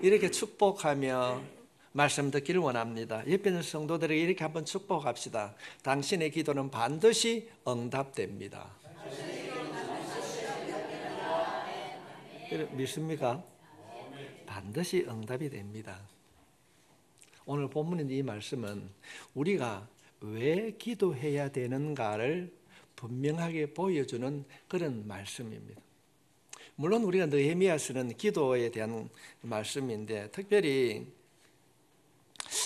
이렇게 축복하며 말씀 듣기를 원합니다. 옆에 있는 성도들에게 이렇게 한번 축복합시다. 당신의 기도는 반드시 응답됩니다. 믿습니까? 반드시 응답이 됩니다. 오늘 본문의 이 말씀은 우리가 왜 기도해야 되는가를 분명하게 보여주는 그런 말씀입니다. 물론 우리가 느헤미야서는 기도에 대한 말씀인데, 특별히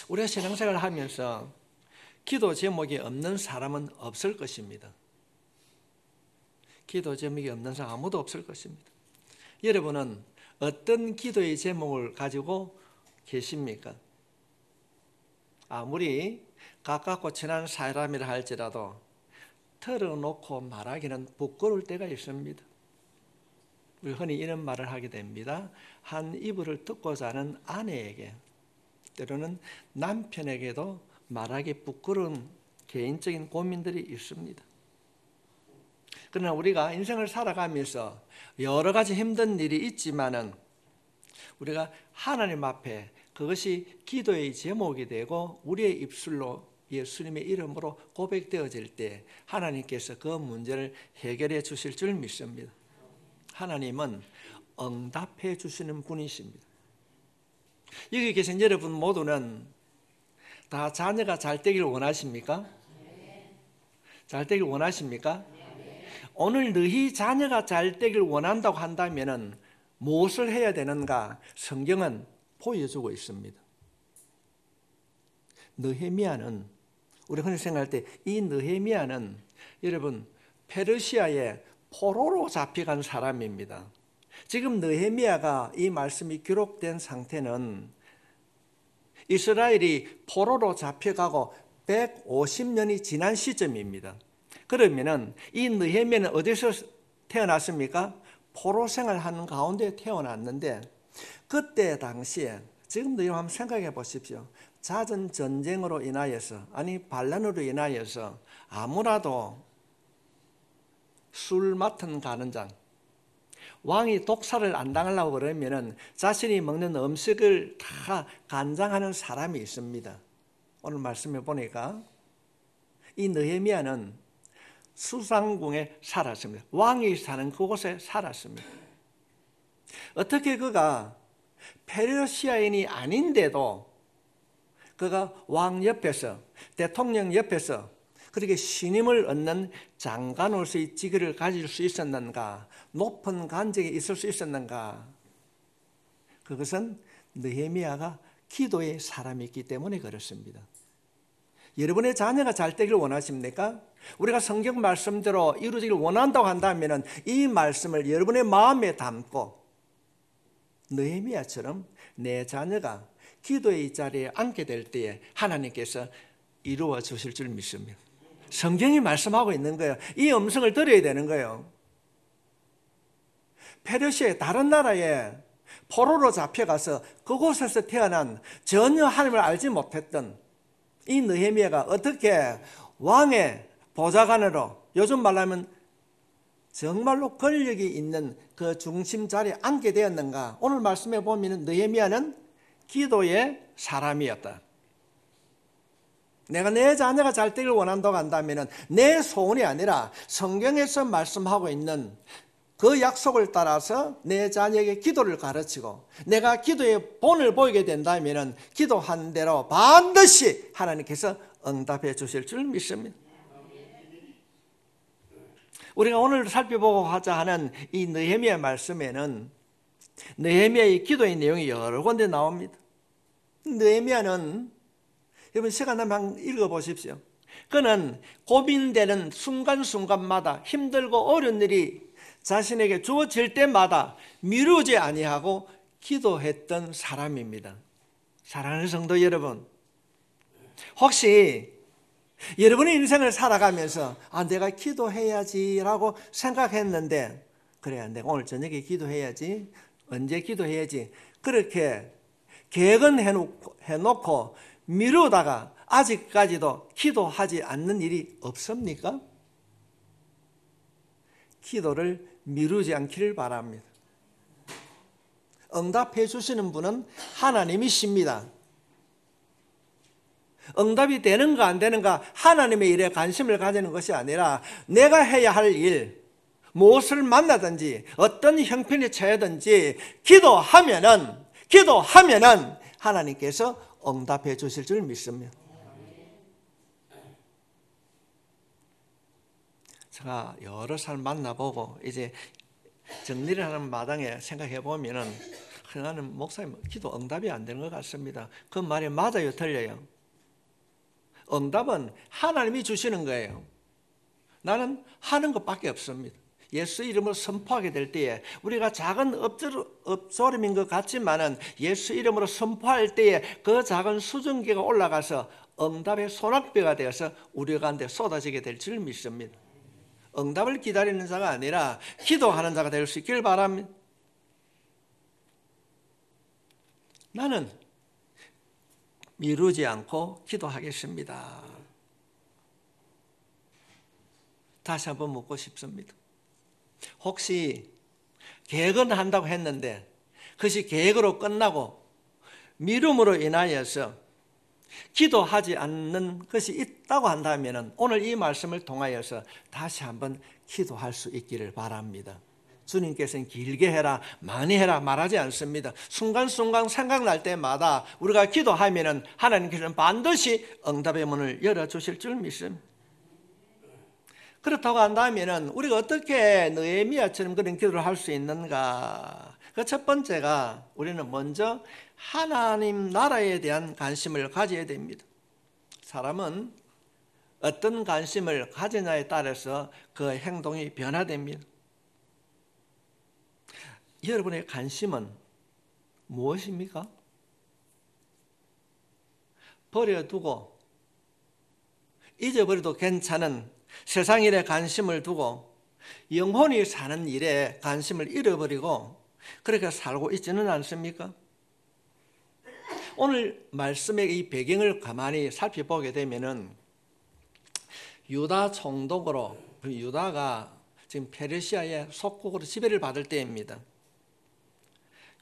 우리가 신앙생활을 하면서 기도 제목이 없는 사람은 없을 것입니다. 기도 제목이 없는 사람 아무도 없을 것입니다. 여러분은 어떤 기도의 제목을 가지고 계십니까? 아무리 가깝고 친한 사람이라 할지라도 털어놓고 말하기는 부끄러울 때가 있습니다. 우리 흔히 이런 말을 하게 됩니다. 한 이불을 덮고 자는 아내에게, 때로는 남편에게도 말하기 부끄러운 개인적인 고민들이 있습니다. 그러나 우리가 인생을 살아가면서 여러 가지 힘든 일이 있지만은 우리가 하나님 앞에 그것이 기도의 제목이 되고 우리의 입술로 예수님의 이름으로 고백되어질 때 하나님께서 그 문제를 해결해 주실 줄 믿습니다. 하나님은 응답해 주시는 분이십니다. 여기 계신 여러분 모두는 다 자녀가 잘 되기를 원하십니까? 잘 되기를 원하십니까? 오늘 너희 자녀가 잘 되기를 원한다고 한다면 무엇을 해야 되는가? 성경은 보여주고 있습니다. 느헤미야는, 우리 흔히 생각할 때 이 느헤미야는 여러분 페르시아의 포로로 잡혀간 사람입니다. 지금 느헤미야가 이 말씀이 기록된 상태는 이스라엘이 포로로 잡혀가고 150년이 지난 시점입니다. 그러면은 이 느헤미야는 어디서 태어났습니까? 포로 생활하는 가운데 태어났는데, 그때 당시에 지금도 한번 생각해 보십시오. 잦은 전쟁으로 인하여서, 아니 반란으로 인하여서 아무라도 술 맡은 가는 장, 왕이 독살을 안 당하려고 그러면은 자신이 먹는 음식을 다 간장하는 사람이 있습니다. 오늘 말씀해 보니까 이 느헤미야는 수상궁에 살았습니다. 왕이 사는 그곳에 살았습니다. 어떻게 그가 페르시아인이 아닌데도 그가 왕 옆에서, 대통령 옆에서 그렇게 신임을 얻는 장관으로서의 직위를 가질 수 있었는가? 높은 관직에 있을 수 있었는가? 그것은 느헤미야가 기도의 사람이었기 때문에 그렇습니다. 여러분의 자녀가 잘 되기를 원하십니까? 우리가 성경 말씀대로 이루어지기를 원한다고 한다면 이 말씀을 여러분의 마음에 담고 느헤미야처럼 내 자녀가 기도의 자리에 앉게 될 때에 하나님께서 이루어 주실 줄 믿습니다. 성경이 말씀하고 있는 거예요. 이 음성을 들어야 되는 거예요. 페르시아의 다른 나라에 포로로 잡혀가서 그곳에서 태어난 전혀 하나님을 알지 못했던 이 느헤미야가 어떻게 왕의 보좌관으로, 요즘 말하면 정말로 권력이 있는 그 중심 자리에 앉게 되었는가? 오늘 말씀해 보면 느헤미야는 기도의 사람이었다. 내가 내 자녀가 잘 되기를 원한다고 한다면 내 소원이 아니라 성경에서 말씀하고 있는 그 약속을 따라서 내 자녀에게 기도를 가르치고 내가 기도의 본을 보이게 된다면 기도한 대로 반드시 하나님께서 응답해 주실 줄 믿습니다. 우리가 오늘 살펴보고자 하는 이 느헤미야 말씀에는 느헤미야의 기도의 내용이 여러 군데 나옵니다. 느헤미야는, 여러분 시간 나면 한번 읽어보십시오. 그는 고민되는 순간순간마다 힘들고 어려운 일이 자신에게 주어질 때마다 미루지 아니하고 기도했던 사람입니다. 사랑하는 성도 여러분, 혹시 여러분의 인생을 살아가면서 내가 기도해야지라고 생각했는데, 그래 내가 오늘 저녁에 기도해야지, 언제 기도해야지, 그렇게 계획은 해놓고 미루다가 아직까지도 기도하지 않는 일이 없습니까? 기도를 미루지 않기를 바랍니다. 응답해 주시는 분은 하나님이십니다. 응답이 되는가 안 되는가 하나님의 일에 관심을 가지는 것이 아니라 내가 해야 할 일, 무엇을 만나든지 어떤 형편에 처하든지 기도하면은 하나님께서 응답해 주실 줄 믿습니다. 제가 여러 사람 만나보고 이제 정리를 하는 마당에 생각해 보면은 나는 목사님 기도 응답이 안 되는 것 같습니다. 그 말이 맞아요, 틀려요? 응답은 하나님이 주시는 거예요. 나는 하는 것밖에 없습니다. 예수 이름으로 선포하게 될 때에 우리가 작은 엎조름인 것 같지만은 예수 이름으로 선포할 때에 그 작은 수증기가 올라가서 응답의 소낙비가 되어서 우리 가운데 쏟아지게 될 줄 믿습니다. 응답을 기다리는 자가 아니라 기도하는 자가 될 수 있길 바랍니다. 나는 미루지 않고 기도하겠습니다. 다시 한번 묻고 싶습니다. 혹시 계획은 한다고 했는데 그것이 계획으로 끝나고 미룸으로 인하여서 기도하지 않는 것이 있다고 한다면 오늘 이 말씀을 통하여서 다시 한번 기도할 수 있기를 바랍니다. 주님께서는 길게 해라, 많이 해라 말하지 않습니다. 순간순간 생각날 때마다 우리가 기도하면 하나님께서는 반드시 응답의 문을 열어주실 줄 믿습니다. 그렇다고 한다면 우리가 어떻게 느헤미야처럼 그런 기도를 할 수 있는가? 그 첫 번째가 우리는 먼저 하나님 나라에 대한 관심을 가져야 됩니다. 사람은 어떤 관심을 가지냐에 따라서 그 행동이 변화됩니다. 여러분의 관심은 무엇입니까? 버려두고 잊어버려도 괜찮은 세상 일에 관심을 두고 영혼이 사는 일에 관심을 잃어버리고 그렇게 살고 있지는 않습니까? 오늘 말씀의 이 배경을 가만히 살펴보게 되면은 유다 총독으로, 유다가 지금 페르시아의 속국으로 지배를 받을 때입니다.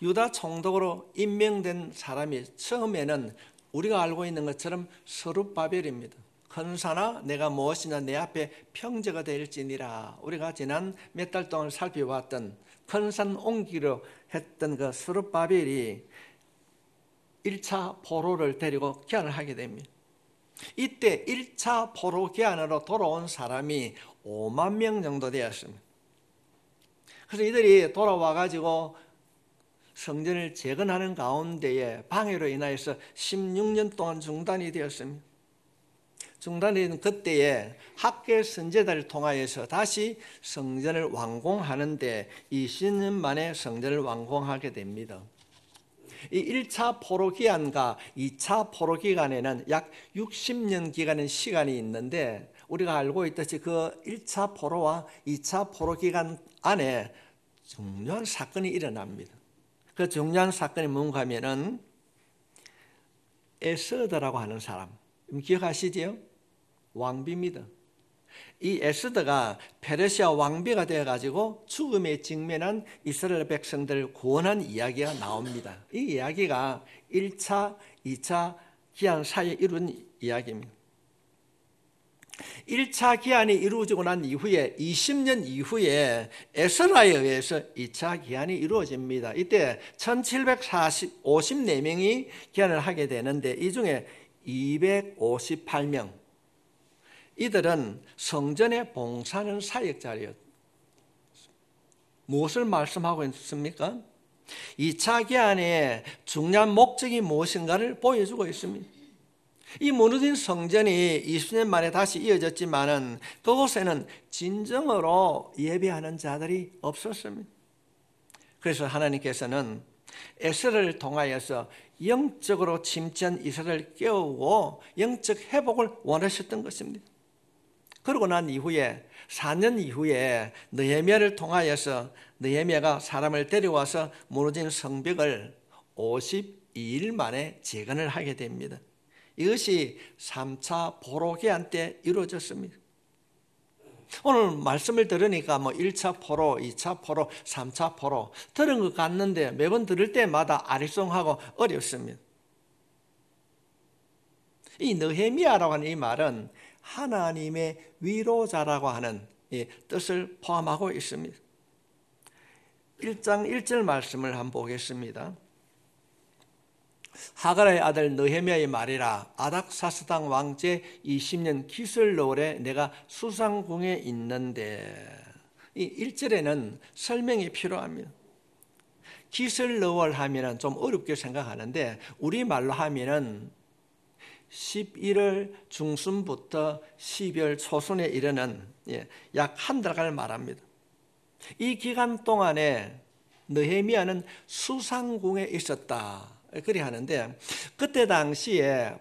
유다 총독으로 임명된 사람이 처음에는 우리가 알고 있는 것처럼 스룹바벨입니다. 큰 산아 내가 무엇이냐 내 앞에 평저가 될지니라. 우리가 지난 몇 달 동안 살펴봤던 큰 산 옮기기로 했던 그 스룹바벨이 1차 포로를 데리고 귀환을 하게 됩니다. 이때 1차 포로 귀환으로 돌아온 사람이 5만 명 정도 되었습니다. 그래서 이들이 돌아와 가지고 성전을 재건하는 가운데에 방해로 인하여서 16년 동안 중단이 되었습니다. 중단이 된 그때에 학계 선제자를 통하여서 다시 성전을 완공하는데 20년 만에 성전을 완공하게 됩니다. 이 1차 포로 기간과 2차 포로 기간에는 약 60년 기간의 시간이 있는데 우리가 알고 있듯이 그 1차 포로와 2차 포로 기간 안에 중요한 사건이 일어납니다. 그 중요한 사건이 뭔가 하면은 에스더라고 하는 사람, 기억하시지요? 왕비입니다. 이 에스더가 페르시아 왕비가 되어가지고 죽음에 직면한 이스라엘 백성들을 구원한 이야기가 나옵니다. 이 이야기가 1차, 2차 기한 사이에 이룬 이야기입니다. 1차 기한이 이루어지고 난 이후에 20년 이후에 에스라에 의해서 2차 기한이 이루어집니다. 이때 1754명이 기한을 하게 되는데 이 중에 258명 이들은 성전에 봉사하는 사역자였습니다. 무엇을 말씀하고 있습니까? 2차 기한의 중요한 목적이 무엇인가를 보여주고 있습니다. 이 무너진 성전이 20년 만에 다시 이어졌지만은 그곳에는 진정으로 예배하는 자들이 없었습니다. 그래서 하나님께서는 에스라를 통하여서 영적으로 침체한 이스라엘을 깨우고 영적 회복을 원하셨던 것입니다. 그러고 난 이후에 4년 이후에 느헤미야를 통하여서 느헤미야가 사람을 데려와서 무너진 성벽을 52일 만에 재건을 하게 됩니다. 이것이 3차 포로 기한 때 이루어졌습니다. 오늘 말씀을 들으니까 뭐 1차 포로, 2차 포로, 3차 포로 들은 것 같는데 매번 들을 때마다 아리송하고 어렵습니다. 이 느헤미야라고 하는 이 말은 하나님의 위로자라고 하는 뜻을 포함하고 있습니다. 1장 1절 말씀을 한번 보겠습니다. 하가라의 아들 느헤미야의 말이라. 아닥사스당 왕제 20년 기슬러월에 내가 수상궁에 있는데, 이 1절에는 설명이 필요합니다. 기슬러월 하면은 좀 어렵게 생각하는데 우리말로 하면은 11월 중순부터 12월 초순에 이르는 약 한 달간을 말합니다. 이 기간 동안에 느헤미야는 수상궁에 있었다, 그리 하는데, 그때 당시에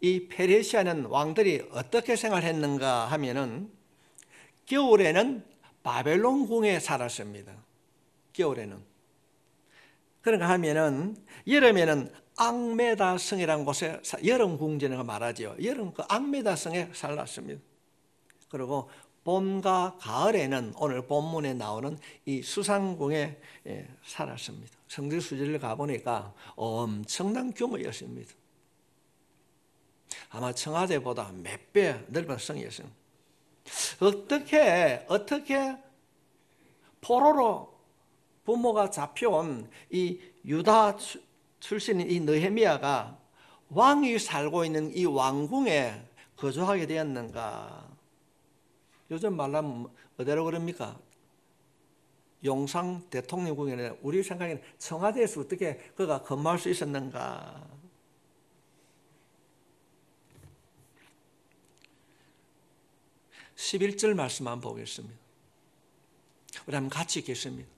이 페르시아는 왕들이 어떻게 생활했는가 하면은 겨울에는 바벨론 궁에 살았습니다. 겨울에는. 그런가 하면은 여름에는 앙메다 성이라는 곳에, 여름 궁전이라고 말하죠. 여름 그 앙메다 성에 살았습니다. 그리고 봄과 가을에는 오늘 본문에 나오는 이 수상궁에 살았습니다. 성지 수지를 가보니까 엄청난 규모였습니다. 아마 청와대보다 몇 배 넓은 성이었습니다. 어떻게 포로로 부모가 잡혀온 이 유다 출신인 이 느헤미야가 왕이 살고 있는 이 왕궁에 거주하게 되었는가? 요즘 말하면 어디라고 그럽니까? 용상 대통령궁에, 우리 생각에는 청와대에서 어떻게 그가 근무할 수 있었는가? 11절 말씀 한번 보겠습니다. 우리 한번 같이 읽겠습니다.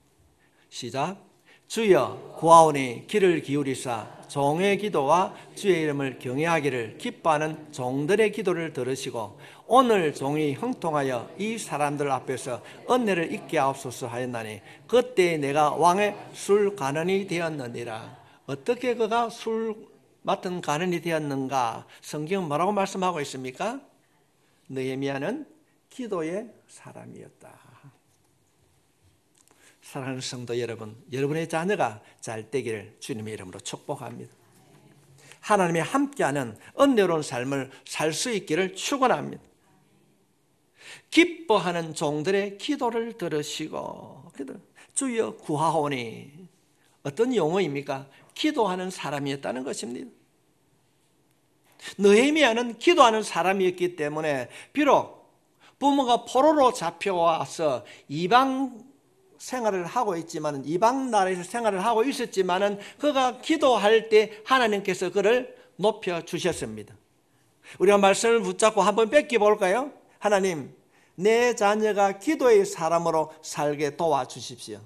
시작. 주여 구하오니 귀를 기울이사 종의 기도와 주의 이름을 경외하기를 기뻐하는 종들의 기도를 들으시고 오늘 종이 형통하여 이 사람들 앞에서 은혜를 잊게 하옵소서 하였나니 그때 내가 왕의 술 간원이 되었느니라. 어떻게 그가 술 맡은 간원이 되었는가? 성경은 뭐라고 말씀하고 있습니까? 느헤미야는 기도의 사람이었다. 사랑하는 성도 여러분, 여러분의 자녀가 잘 되기를 주님의 이름으로 축복합니다. 하나님이 함께하는 은혜로운 삶을 살 수 있기를 축원합니다. 기뻐하는 종들의 기도를 들으시고, 주여 구하오니, 어떤 용어입니까? 기도하는 사람이었다는 것입니다. 느헤미야는 기도하는 사람이었기 때문에 비록 부모가 포로로 잡혀와서 이방 생활을 하고 있지만, 이방 나라에서 생활을 하고 있었지만은 그가 기도할 때 하나님께서 그를 높여 주셨습니다. 우리가 말씀을 붙잡고 한번 뺏겨 볼까요? 하나님, 내 자녀가 기도의 사람으로 살게 도와주십시오.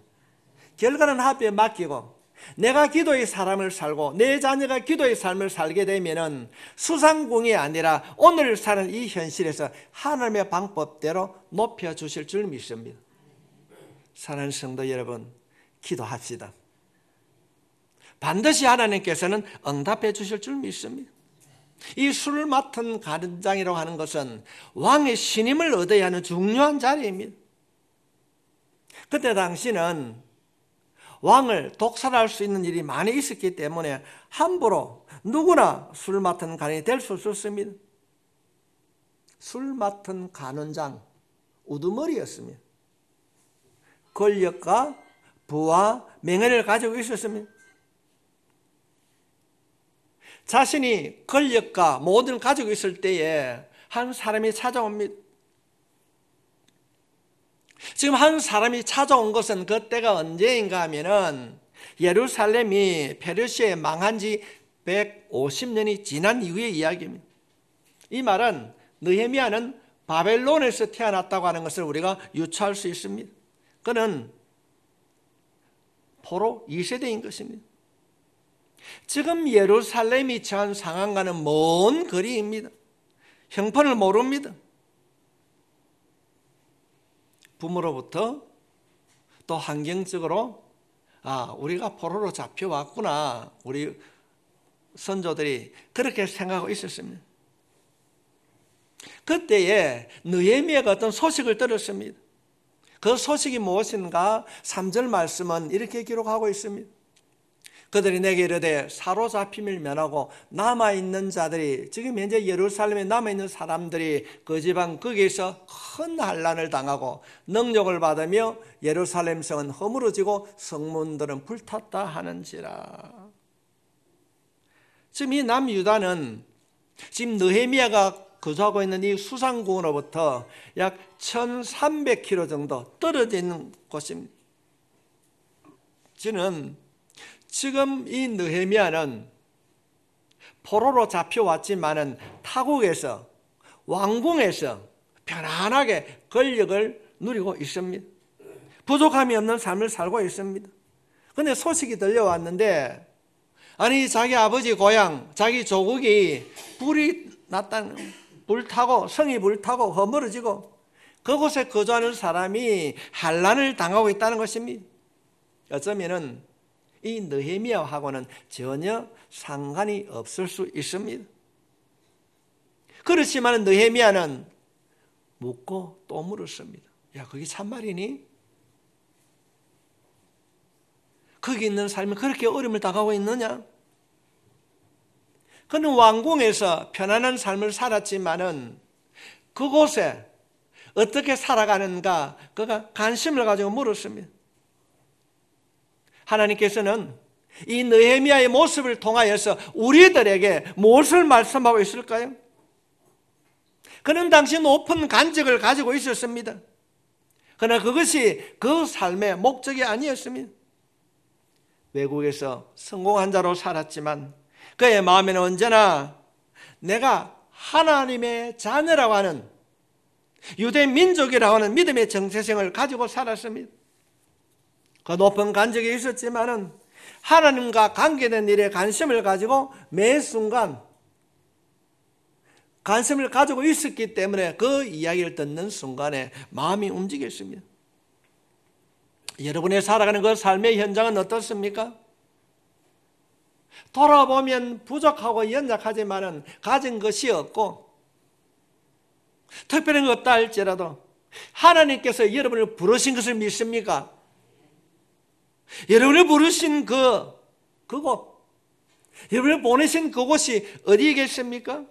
결과는 하나님께 맡기고 내가 기도의 사람을 살고 내 자녀가 기도의 삶을 살게 되면은 수상궁이 아니라 오늘 사는 이 현실에서 하나님의 방법대로 높여 주실 줄 믿습니다. 사랑하는 성도 여러분, 기도합시다. 반드시 하나님께서는 응답해 주실 줄 믿습니다. 이 술 맡은 간장이라고 하는 것은 왕의 신임을 얻어야 하는 중요한 자리입니다. 그때 당시는 왕을 독살할 수 있는 일이 많이 있었기 때문에 함부로 누구나 술 맡은 간이 될 수 없었습니다. 술 맡은 간원장, 우두머리였습니다. 권력과 부와 명예를 가지고 있었습니다. 자신이 권력과 모든 가지고 있을 때에 한 사람이 찾아옵니다. 지금 한 사람이 찾아온 것은 그때가 언제인가 하면은 예루살렘이 페르시아에 망한 지 150년이 지난 이후의 이야기입니다. 이 말은 느헤미야는 바벨론에서 태어났다고 하는 것을 우리가 유추할 수 있습니다. 그는 포로 2세대인 것입니다. 지금 예루살렘이 처한 상황과는 먼 거리입니다. 형편을 모릅니다. 부모로부터 또 환경적으로 우리가 포로로 잡혀왔구나, 우리 선조들이 그렇게 생각하고 있었습니다. 그때에 느헤미야가 어떤 소식을 들었습니다. 그 소식이 무엇인가? 3절 말씀은 이렇게 기록하고 있습니다. 그들이 내게 이르되 사로잡힘을 면하고 남아있는 자들이, 지금 현재 예루살렘에 남아있는 사람들이 그 지방 거기에서 큰 환난을 당하고 능력을 받으며 예루살렘 성은 허물어지고 성문들은 불탔다 하는지라. 지금 이 남유다는 지금 느헤미야가 거주하고 있는 이 수상궁으로부터 약 1300km 정도 떨어져 있는 곳입니다. 저는 지금 이 느헤미야는 포로로 잡혀왔지만은 타국에서, 왕궁에서 편안하게 권력을 누리고 있습니다. 부족함이 없는 삶을 살고 있습니다. 그런데 소식이 들려왔는데, 아니 자기 아버지 고향, 자기 조국이 불이 났다는 거예요. 불타고, 성이 불타고 허물어지고 그곳에 거주하는 사람이 환난을 당하고 있다는 것입니다. 어쩌면은 이 느헤미야하고는 전혀 상관이 없을 수 있습니다. 그렇지만 느헤미야는 묻고 또 물었습니다. 야, 그게 참말이니? 거기 있는 삶이 그렇게 어려움을 당하고 있느냐? 그는 왕궁에서 편안한 삶을 살았지만은 그곳에 어떻게 살아가는가 그가 관심을 가지고 물었습니다. 하나님께서는 이 느헤미야의 모습을 통하여서 우리들에게 무엇을 말씀하고 있을까요? 그는 당시 높은 간직을 가지고 있었습니다. 그러나 그것이 그 삶의 목적이 아니었습니다. 외국에서 성공한 자로 살았지만 그의 마음에는 언제나 내가 하나님의 자녀라고 하는, 유대 민족이라고 하는 믿음의 정체성을 가지고 살았습니다. 그 높은 간직이 있었지만은 하나님과 관계된 일에 관심을 가지고 매 순간 관심을 가지고 있었기 때문에 그 이야기를 듣는 순간에 마음이 움직였습니다. 여러분의 살아가는 그 삶의 현장은 어떻습니까? 돌아보면 부족하고 연약하지만은 가진 것이 없고 특별한 것 없다 할지라도 하나님께서 여러분을 부르신 것을 믿습니까? 여러분을 부르신 그곳, 여러분을 보내신 그곳이 어디겠습니까?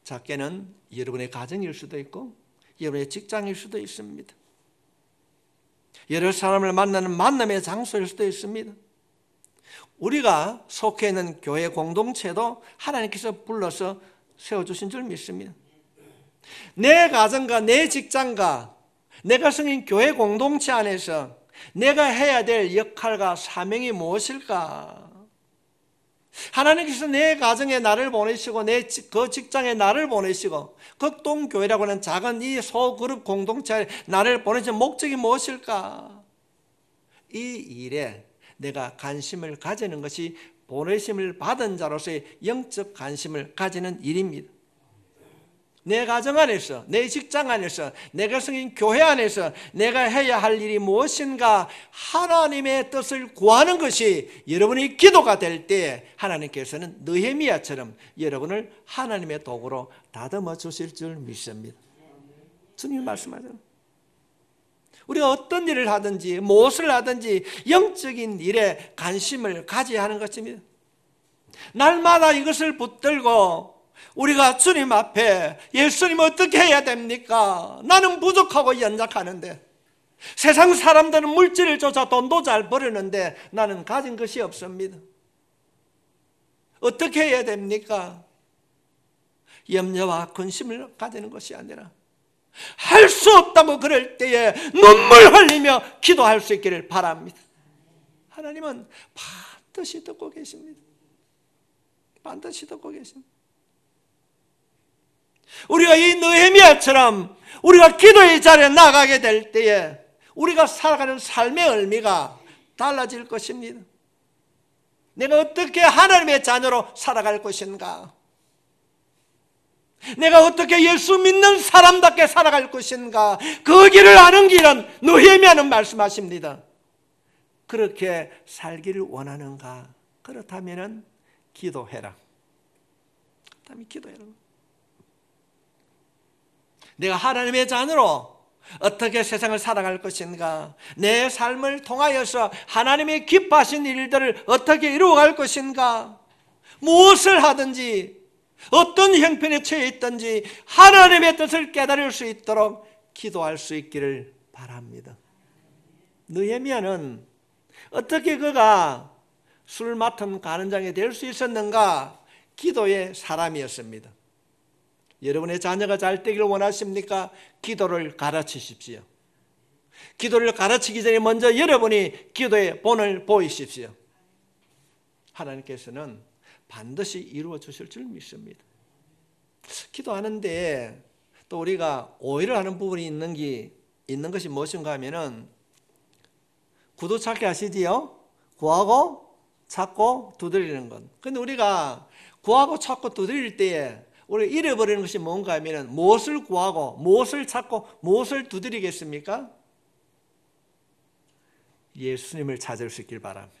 작게는 여러분의 가정일 수도 있고 여러분의 직장일 수도 있습니다. 여러 사람을 만나는 만남의 장소일 수도 있습니다. 우리가 속해 있는 교회 공동체도 하나님께서 불러서 세워주신 줄 믿습니다. 내 가정과 내 직장과 내가 섬긴 교회 공동체 안에서 내가 해야 될 역할과 사명이 무엇일까? 하나님께서 내 가정에 나를 보내시고 그 직장에 나를 보내시고 극동교회라고 하는 작은 이 소그룹 공동체에 나를 보내신 목적이 무엇일까? 이 일에 내가 관심을 가지는 것이 보내심을 받은 자로서의 영적 관심을 가지는 일입니다. 내 가정 안에서, 내 직장 안에서, 내가 섬긴 교회 안에서 내가 해야 할 일이 무엇인가 하나님의 뜻을 구하는 것이 여러분의 기도가 될 때 하나님께서는 느헤미야처럼 여러분을 하나님의 도구로 다듬어 주실 줄 믿습니다. 주님이 말씀하잖아요. 우리가 어떤 일을 하든지 무엇을 하든지 영적인 일에 관심을 가져야 하는 것입니다. 날마다 이것을 붙들고 우리가 주님 앞에 예수님 어떻게 해야 됩니까? 나는 부족하고 연약하는데 세상 사람들은 물질을 쫓아 돈도 잘 벌었는데 나는 가진 것이 없습니다. 어떻게 해야 됩니까? 염려와 근심을 가지는 것이 아니라 할 수 없다고 그럴 때에 눈물 흘리며 기도할 수 있기를 바랍니다. 하나님은 반드시 듣고 계십니다. 반드시 듣고 계십니다. 우리가 이 느헤미야처럼 우리가 기도의 자리에 나가게 될 때에 우리가 살아가는 삶의 의미가 달라질 것입니다. 내가 어떻게 하나님의 자녀로 살아갈 것인가? 내가 어떻게 예수 믿는 사람답게 살아갈 것인가? 그 길을 아는 길은 느헤미야는 말씀하십니다. 그렇게 살기를 원하는가? 그렇다면 기도해라. 그렇다면 기도해라. 내가 하나님의 자녀로 어떻게 세상을 살아갈 것인가, 내 삶을 통하여서 하나님의 기뻐하신 일들을 어떻게 이루어갈 것인가, 무엇을 하든지 어떤 형편에 처해 있든지 하나님의 뜻을 깨달을 수 있도록 기도할 수 있기를 바랍니다. 느헤미야는 어떻게 그가 술 맡은 가는장이 될 수 있었는가? 기도의 사람이었습니다. 여러분의 자녀가 잘 되기를 원하십니까? 기도를 가르치십시오. 기도를 가르치기 전에 먼저 여러분이 기도의 본을 보이십시오. 하나님께서는 반드시 이루어 주실 줄 믿습니다. 기도하는데 또 우리가 오해를 하는 부분이 있는 것이 무엇인가 하면은, 구두 찾기 아시지요? 구하고 찾고 두드리는 것. 근데 우리가 구하고 찾고 두드릴 때에 우리가 잃어버리는 것이 뭔가 하면은, 무엇을 구하고 무엇을 찾고 무엇을 두드리겠습니까? 예수님을 찾을 수 있길 바랍니다.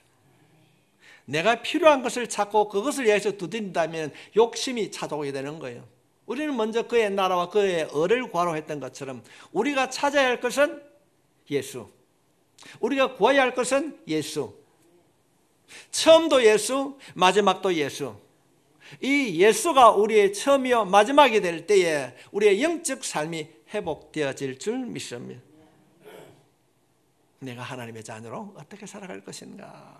내가 필요한 것을 찾고 그것을 위해서 두드린다면 욕심이 찾아오게 되는 거예요. 우리는 먼저 그의 나라와 그의 의를 구하러 했던 것처럼 우리가 찾아야 할 것은 예수, 우리가 구해야 할 것은 예수. 처음도 예수, 마지막도 예수. 이 예수가 우리의 처음이요 마지막이 될 때에 우리의 영적 삶이 회복되어질 줄 믿습니다. 내가 하나님의 자녀로 어떻게 살아갈 것인가,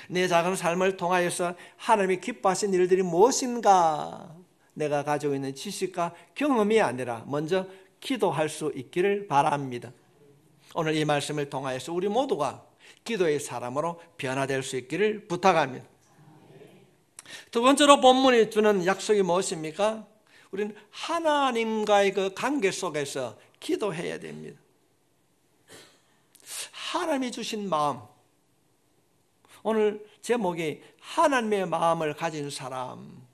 내 작은 삶을 통하여서 하나님이 기뻐하신 일들이 무엇인가, 내가 가지고 있는 지식과 경험이 아니라 먼저 기도할 수 있기를 바랍니다. 오늘 이 말씀을 통하여서 우리 모두가 기도의 사람으로 변화될 수 있기를 부탁합니다. 두 번째로 본문이 주는 약속이 무엇입니까? 우리는 하나님과의 그 관계 속에서 기도해야 됩니다. 하나님이 주신 마음, 오늘 제목이 하나님의 마음을 가진 사람.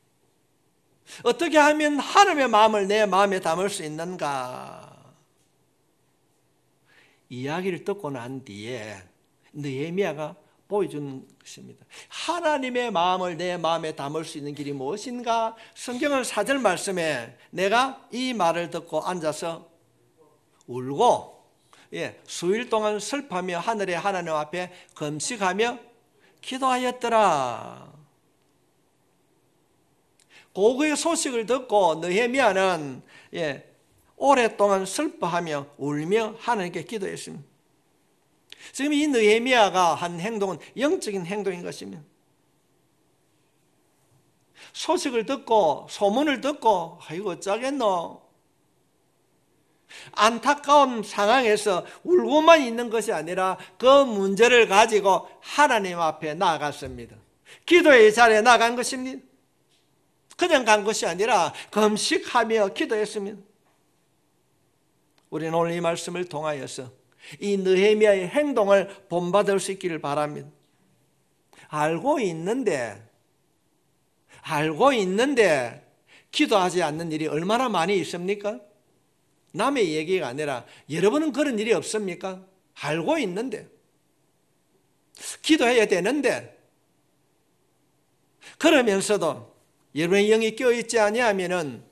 어떻게 하면 하나님의 마음을 내 마음에 담을 수 있는가? 이야기를 듣고 난 뒤에 느헤미야가 보여준 것입니다. 하나님의 마음을 내 마음에 담을 수 있는 길이 무엇인가? 성경은 4절 말씀에 내가 이 말을 듣고 앉아서 울고 수일 동안 슬퍼하며 하늘의 하나님 앞에 금식하며 기도하였더라. 고그의 소식을 듣고 느헤미야는 오랫동안 슬퍼하며 울며 하나님께 기도했습니다. 지금 이 느헤미야가 한 행동은 영적인 행동인 것입니다. 소식을 듣고 소문을 듣고 이거 어쩌겠노? 안타까운 상황에서 울고만 있는 것이 아니라 그 문제를 가지고 하나님 앞에 나아갔습니다. 기도의 자리에 나간 것입니다. 그냥 간 것이 아니라 금식하며 기도했습니다. 우리는 오늘 이 말씀을 통하여서 이 느헤미야의 행동을 본받을 수 있기를 바랍니다. 알고 있는데 기도하지 않는 일이 얼마나 많이 있습니까? 남의 얘기가 아니라 여러분은 그런 일이 없습니까? 알고 있는데 기도해야 되는데 그러면서도 여러분의 영이 깨어있지 아니하면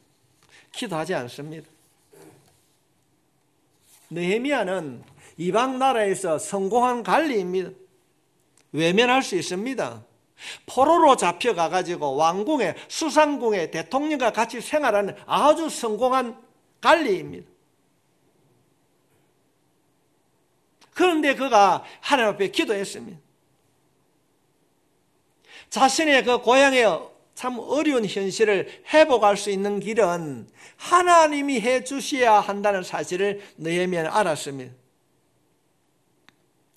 기도하지 않습니다. 느헤미야는 이방 나라에서 성공한 관리입니다. 외면할 수 있습니다. 포로로 잡혀가가지고 왕궁의 수상궁의 대통령과 같이 생활하는 아주 성공한 관리입니다. 그런데 그가 하나님 앞에 기도했습니다. 자신의 그 고향의 참 어려운 현실을 회복할 수 있는 길은 하나님이 해 주셔야 한다는 사실을 느헤미야는 알았습니다.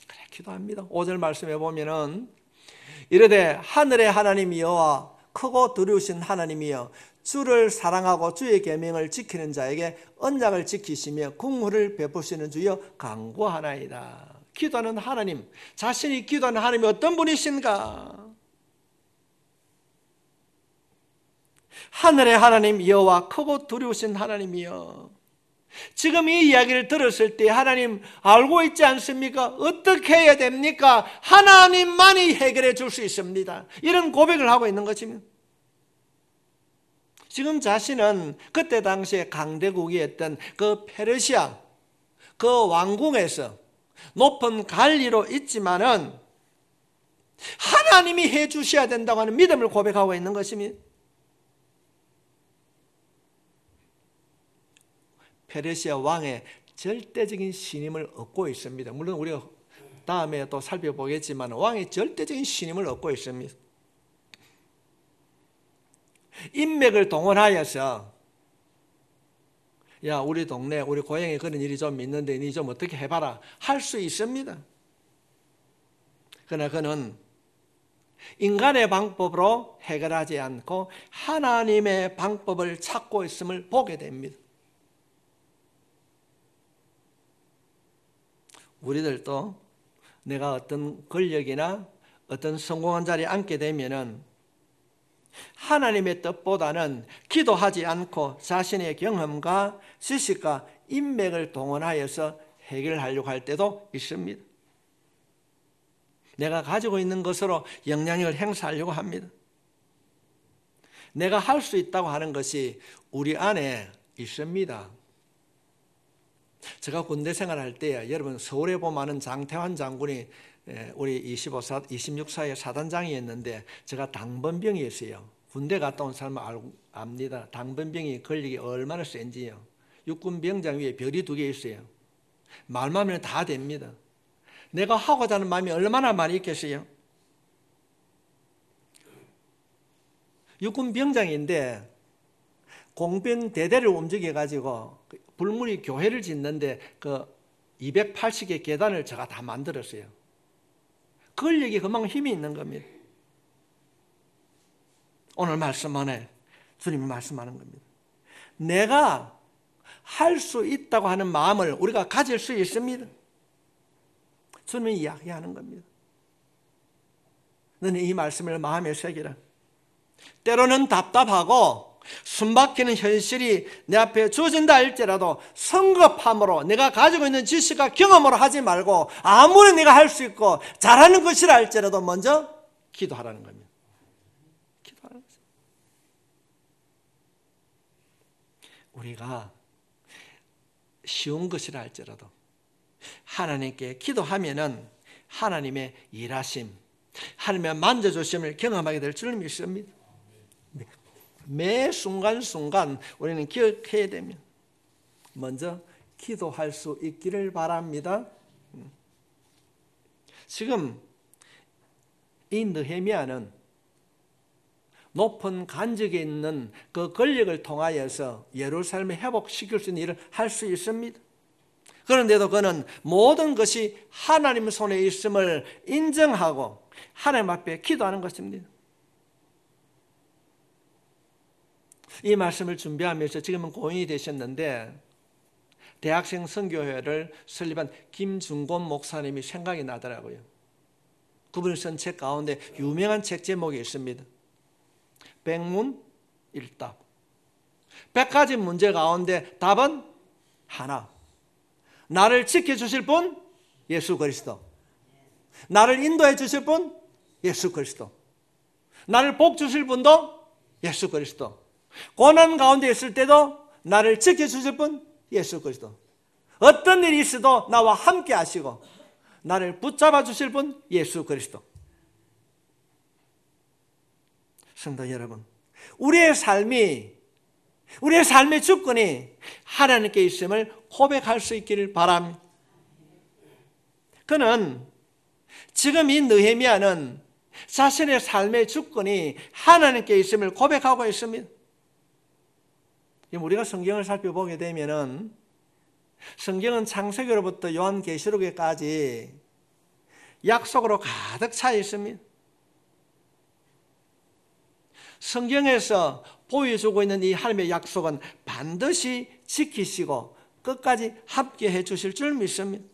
그래 기도합니다. 5절 말씀에 보면은 이르되 하늘의 하나님 여호와 크고 두려우신 하나님이여 주를 사랑하고 주의 계명을 지키는 자에게 언약을 지키시며 국물을 베푸시는 주여 간구하나이다. 기도하는 하나님, 자신이 기도하는 하나님이 어떤 분이신가? 하늘의 하나님 여호와 크고 두려우신 하나님이여. 지금 이 이야기를 들었을 때 하나님 알고 있지 않습니까? 어떻게 해야 됩니까? 하나님만이 해결해 줄 수 있습니다. 이런 고백을 하고 있는 것입니다. 지금 자신은 그때 당시에 강대국이었던 그 페르시아 그 왕궁에서 높은 관리로 있지만은 하나님이 해 주셔야 된다고 하는 믿음을 고백하고 있는 것입니다. 페르시아 왕의 절대적인 신임을 얻고 있습니다. 물론 우리가 다음에 또 살펴보겠지만 왕의 절대적인 신임을 얻고 있습니다. 인맥을 동원하여서 야, 우리 동네 우리 고향에 그런 일이 좀 있는데 니 좀 어떻게 해봐라 할 수 있습니다. 그러나 그는 인간의 방법으로 해결하지 않고 하나님의 방법을 찾고 있음을 보게 됩니다. 우리들도 내가 어떤 권력이나 어떤 성공한 자리에 앉게 되면은 하나님의 뜻보다는 기도하지 않고 자신의 경험과 지식과 인맥을 동원하여서 해결하려고 할 때도 있습니다. 내가 가지고 있는 것으로 영향력을 행사하려고 합니다. 내가 할 수 있다고 하는 것이 우리 안에 있습니다. 제가 군대 생활할 때 여러분 서울에 보면은 장태환 장군이 우리 26사의 사단장이었는데 제가 당번병이었어요. 군대 갔다 온 사람은 압니다. 당번병이 걸리기 얼마나 센지요. 육군병장 위에 별이 2개 있어요. 말만 하면 다 됩니다. 내가 하고자 하는 마음이 얼마나 많이 있겠어요. 육군병장인데 공병 대대를 움직여가지고 불문이 교회를 짓는데 그 280개 계단을 제가 다 만들었어요. 권력이 그만큼 힘이 있는 겁니다. 오늘 말씀 안에 주님이 말씀하는 겁니다. 내가 할 수 있다고 하는 마음을 우리가 가질 수 있습니다. 주님이 이야기하는 겁니다. 너는 이 말씀을 마음에 새기라. 때로는 답답하고 숨막히는 현실이 내 앞에 주어진다 할지라도 성급함으로 내가 가지고 있는 지식과 경험으로 하지 말고 아무리 내가 할 수 있고 잘하는 것이라 할지라도 먼저 기도하라는 겁니다. 기도하라는 것입니다. 우리가 쉬운 것이라 할지라도 하나님께 기도하면은 하나님의 일하심, 하나님의 만져주심을 경험하게 될 줄 믿습니다. 매 순간순간 우리는 기억해야 됩니다. 먼저 기도할 수 있기를 바랍니다. 지금 이 느헤미야는 높은 간직에 있는 그 권력을 통하여서 예루살렘을 회복시킬 수 있는 일을 할 수 있습니다. 그런데도 그는 모든 것이 하나님 손에 있음을 인정하고 하나님 앞에 기도하는 것입니다. 이 말씀을 준비하면서 지금은 고인이 되셨는데 대학생 선교회를 설립한 김중곤 목사님이 생각이 나더라고요. 그분이 쓴 책 가운데 유명한 책 제목이 있습니다. 백문일답. 100가지 문제 가운데 답은 하나. 나를 지켜주실 분 예수 그리스도. 나를 인도해 주실 분 예수 그리스도. 나를 복 주실 분도 예수 그리스도. 고난 가운데 있을 때도 나를 지켜주실 분 예수 그리스도. 어떤 일이 있어도 나와 함께 하시고 나를 붙잡아 주실 분 예수 그리스도. 성도 여러분, 우리의 삶의 주권이 하나님께 있음을 고백할 수 있기를 바랍니다. 그는 지금 이 느헤미야는 자신의 삶의 주권이 하나님께 있음을 고백하고 있습니다. 우리가 성경을 살펴보게 되면은 성경은 창세기로부터 요한계시록에까지 약속으로 가득 차 있습니다. 성경에서 보여주고 있는 이 하나님의 약속은 반드시 지키시고 끝까지 함께 해 주실 줄 믿습니다.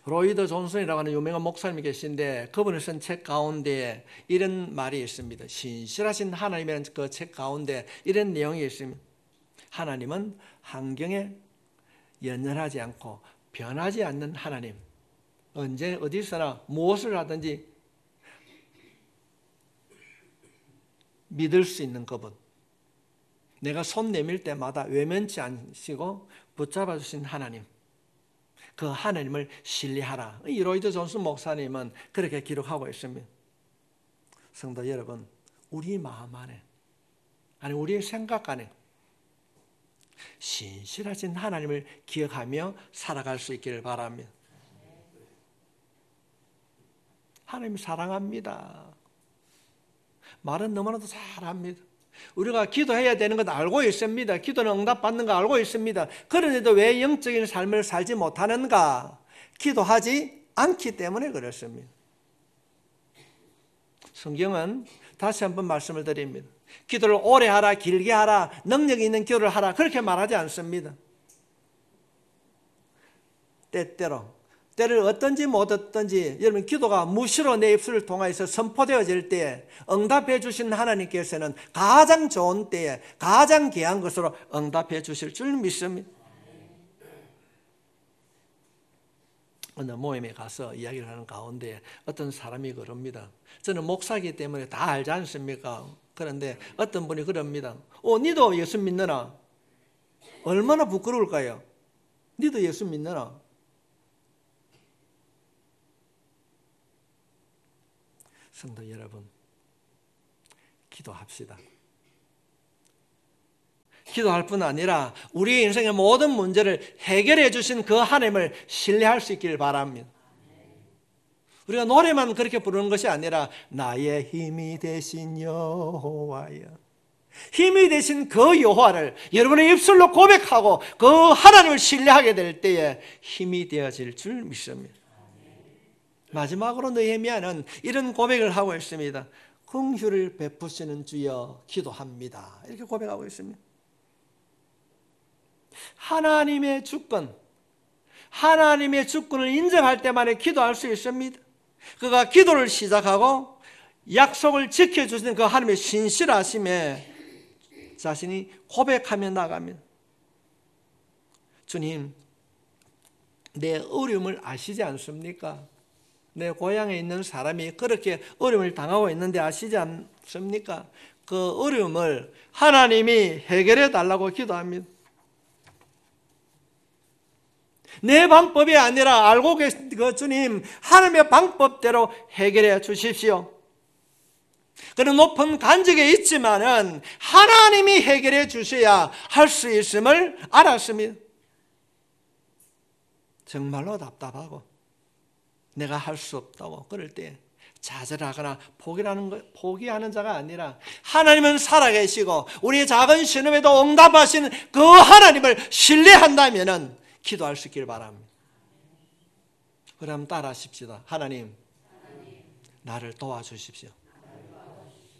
로이드 존슨이라고 하는 유명한 목사님이 계신데 그분이 쓴 책 가운데 이런 말이 있습니다. 신실하신 하나님이라는 그 책 가운데 이런 내용이 있습니다. 하나님은 환경에 연연하지 않고 변하지 않는 하나님. 언제 어디서나 무엇을 하든지 믿을 수 있는 그분, 내가 손 내밀 때마다 외면치 않으시고 붙잡아 주신 하나님, 그 하나님을 신뢰하라. 이 로이드 존스 목사님은 그렇게 기록하고 있습니다. 성도 여러분, 우리 마음 안에, 아니 우리의 생각 안에 신실하신 하나님을 기억하며 살아갈 수 있기를 바랍니다. 하나님 사랑합니다. 말은 너무나도 잘합니다. 우리가 기도해야 되는 것 알고 있습니다. 기도는 응답받는 거 알고 있습니다. 그런데도 왜 영적인 삶을 살지 못하는가? 기도하지 않기 때문에 그렇습니다. 성경은 다시 한번 말씀을 드립니다. 기도를 오래 하라, 길게 하라, 능력 있는 기도를 하라, 그렇게 말하지 않습니다. 때를 어떤지 못 어떤지, 여러분 기도가 무시로 내 입술을 통해서 선포되어질 때 응답해 주신 하나님께서는 가장 좋은 때에 가장 귀한 것으로 응답해 주실 줄 믿습니다. 어느 모임에 가서 이야기를 하는 가운데 어떤 사람이 그럽니다. 저는 목사이기 때문에 다 알지 않습니까? 그런데 어떤 분이 그럽니다. 니도 예수 믿느나? 얼마나 부끄러울까요? 니도 예수 믿느나? 성도 여러분, 기도합시다. 기도할 뿐 아니라 우리의 인생의 모든 문제를 해결해 주신 그 하나님을 신뢰할 수 있기를 바랍니다. 우리가 노래만 그렇게 부르는 것이 아니라 나의 힘이 되신 여호와여, 힘이 되신 그 여호와를 여러분의 입술로 고백하고 그 하나님을 신뢰하게 될 때에 힘이 되어질 줄 믿습니다. 마지막으로 느헤미야는 이런 고백을 하고 있습니다. 긍휼을 베푸시는 주여 기도합니다. 이렇게 고백하고 있습니다. 하나님의 주권, 하나님의 주권을 인정할 때만에 기도할 수 있습니다. 그가 기도를 시작하고 약속을 지켜주시는 그 하나님의 신실하심에 자신이 고백하며 나갑니다. 주님, 내 어려움을 아시지 않습니까? 내 고향에 있는 사람이 그렇게 어려움을 당하고 있는데 아시지 않습니까? 그 어려움을 하나님이 해결해 달라고 기도합니다. 내 방법이 아니라 알고 계신 그 주님, 하나님의 방법대로 해결해 주십시오. 그런 높은 간직에 있지만은 하나님이 해결해 주셔야 할 수 있음을 알았습니다. 정말로 답답하고 내가 할 수 없다고 그럴 때 좌절하거나 포기하는 자가 아니라 하나님은 살아계시고 우리의 작은 신음에도 응답하시는 그 하나님을 신뢰한다면 기도할 수 있기를 바랍니다. 그럼 따라하십시다. 하나님, 나를 도와주십시오.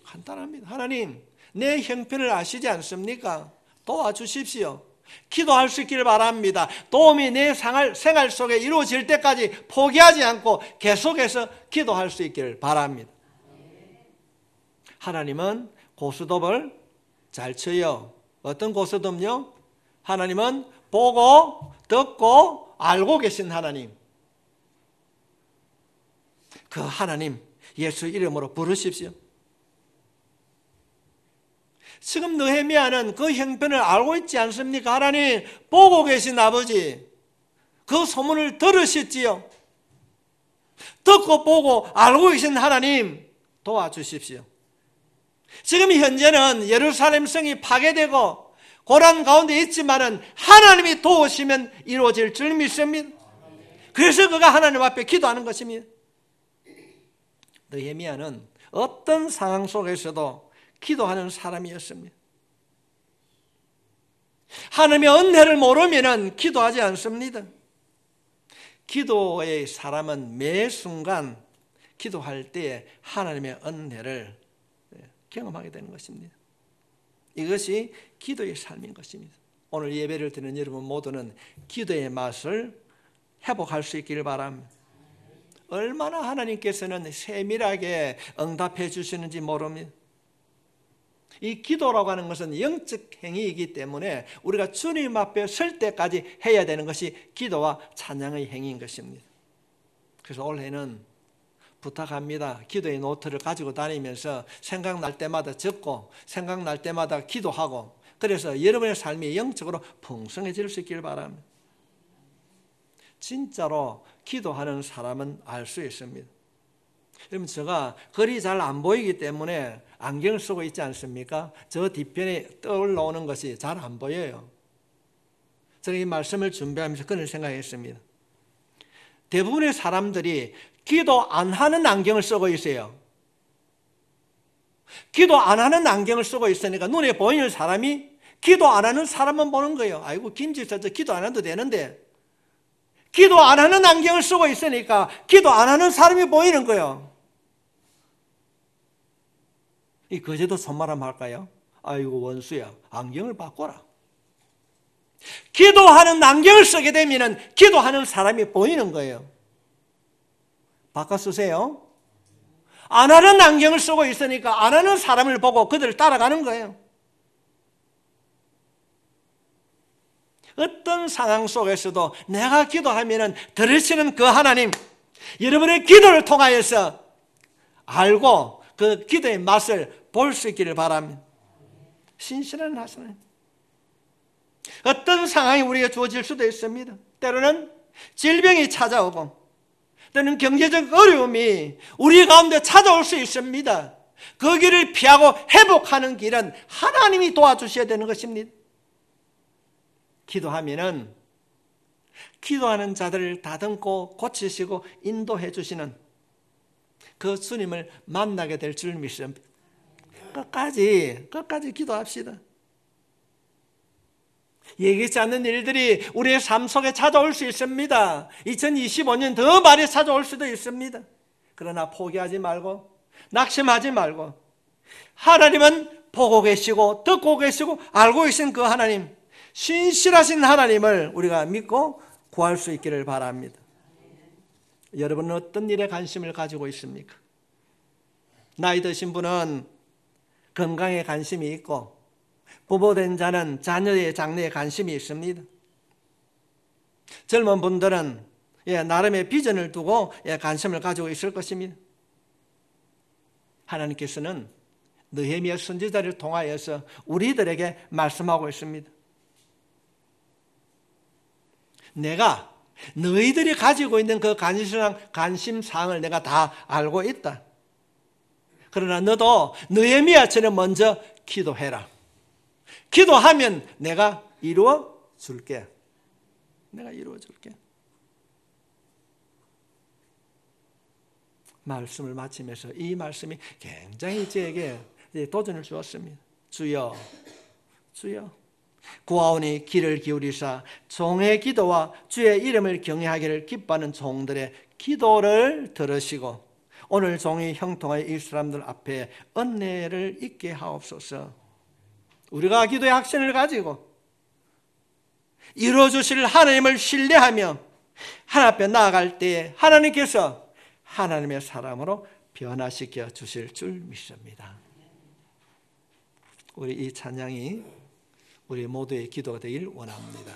간단합니다. 하나님, 내 형편을 아시지 않습니까? 도와주십시오. 기도할 수 있기를 바랍니다. 도움이 내 생활 속에 이루어질 때까지 포기하지 않고 계속해서 기도할 수 있기를 바랍니다. 하나님은 고스톱을 잘 쳐요. 어떤 고스톱요? 하나님은 보고 듣고 알고 계신 하나님. 그 하나님 예수 이름으로 부르십시오. 지금 느헤미야는 그 형편을 알고 있지 않습니까? 하나님, 보고 계신 아버지, 그 소문을 들으셨지요. 듣고 보고 알고 계신 하나님 도와주십시오. 지금 현재는 예루살렘 성이 파괴되고 고난 가운데 있지만은 하나님이 도우시면 이루어질 줄 믿습니다. 그래서 그가 하나님 앞에 기도하는 것입니다. 느헤미야는 어떤 상황 속에서도 기도하는 사람이었습니다. 하나님의 은혜를 모르면 기도하지 않습니다. 기도의 사람은 매 순간 기도할 때에 하나님의 은혜를 경험하게 되는 것입니다. 이것이 기도의 삶인 것입니다. 오늘 예배를 드리는 여러분 모두는 기도의 맛을 회복할 수 있기를 바랍니다. 얼마나 하나님께서는 세밀하게 응답해 주시는지 모릅니다. 이 기도라고 하는 것은 영적 행위이기 때문에 우리가 주님 앞에 설 때까지 해야 되는 것이 기도와 찬양의 행위인 것입니다. 그래서 올해는 부탁합니다. 기도의 노트를 가지고 다니면서 생각날 때마다 적고 생각날 때마다 기도하고, 그래서 여러분의 삶이 영적으로 풍성해질 수 있길 바랍니다. 진짜로 기도하는 사람은 알 수 있습니다. 여러분, 제가 글이 잘 안 보이기 때문에 안경을 쓰고 있지 않습니까? 저 뒤편에 떠올라오는 것이 잘 안 보여요. 제가 이 말씀을 준비하면서 그런 생각했습니다. 대부분의 사람들이 기도 안 하는 안경을 쓰고 있어요. 기도 안 하는 안경을 쓰고 있으니까 눈에 보이는 사람이 기도 안 하는 사람만 보는 거예요. 아이고, 김집사 저 기도 안 해도 되는데. 기도 안 하는 안경을 쓰고 있으니까 기도 안 하는 사람이 보이는 거예요. 이 거제도 손말함 할까요? 아이고, 원수야, 안경을 바꿔라. 기도하는 안경을 쓰게 되면 기도하는 사람이 보이는 거예요. 바꿔 쓰세요. 안 하는 안경을 쓰고 있으니까 안 하는 사람을 보고 그들을 따라가는 거예요. 어떤 상황 속에서도 내가 기도하면 들으시는 그 하나님, 여러분의 기도를 통하여서 알고 그 기도의 맛을 볼 수 있기를 바랍니다. 신실한 하나님. 어떤 상황이 우리에게 주어질 수도 있습니다. 때로는 질병이 찾아오고, 때로는 경제적 어려움이 우리 가운데 찾아올 수 있습니다. 그 길을 피하고 회복하는 길은 하나님이 도와주셔야 되는 것입니다. 기도하면은 기도하는 자들을 다듬고 고치시고 인도해 주시는 그 주님을 만나게 될 줄 믿습니다. 끝까지 기도합시다. 예기치 않는 일들이 우리의 삶 속에 찾아올 수 있습니다. 2025년 더 많이 찾아올 수도 있습니다. 그러나 포기하지 말고 낙심하지 말고, 하나님은 보고 계시고 듣고 계시고 알고 계신 그 하나님, 신실하신 하나님을 우리가 믿고 구할 수 있기를 바랍니다. 여러분은 어떤 일에 관심을 가지고 있습니까? 나이 드신 분은 건강에 관심이 있고, 부모된 자는 자녀의 장래에 관심이 있습니다. 젊은 분들은 나름의 비전을 두고 관심을 가지고 있을 것입니다. 하나님께서는 느헤미야 선지자를 통하여서 우리들에게 말씀하고 있습니다. 내가 너희들이 가지고 있는 그 관심사항을 내가 다 알고 있다. 그러나 너도 느헤미야처럼 먼저 기도해라. 기도하면 내가 이루어 줄게. 내가 이루어 줄게. 말씀을 마치면서 이 말씀이 굉장히 저에게 도전을 주었습니다. 주여, 주여, 구하오니 귀를 기울이사 종의 기도와 주의 이름을 경외하기를 기뻐하는 종들의 기도를 들으시고 오늘 종이 형통하여 이 사람들 앞에 은혜를 있게 하옵소서. 우리가 기도의 확신을 가지고 이루어주실 하나님을 신뢰하며 하나님 앞에 나아갈 때에 하나님께서 하나님의 사람으로 변화시켜 주실 줄 믿습니다. 우리 이 찬양이 우리 모두의 기도가 되길 원합니다.